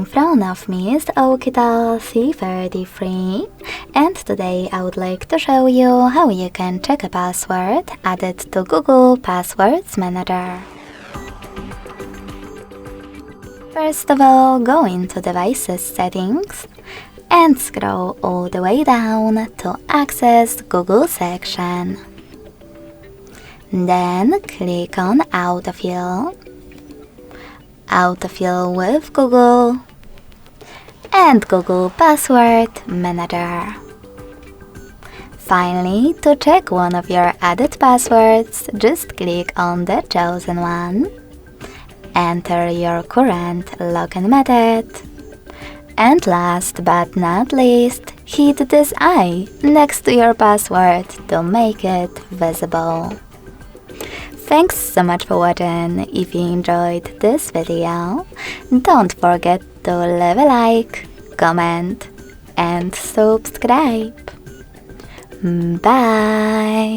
front of me is OUKITEL C33, and today I would like to show you how you can check a password added to Google Passwords Manager. First of all, go into Devices Settings and scroll all the way down to access Google section. Then click on Autofill, Autofill with Google, and Google Password Manager. Finally, to check one of your added passwords, just click on the chosen one, enter your current login method, and last but not least, hit this eye next to your password to make it visible. Thanks so much for watching. If you enjoyed this video, don't forget to leave a like, comment, and subscribe. Bye!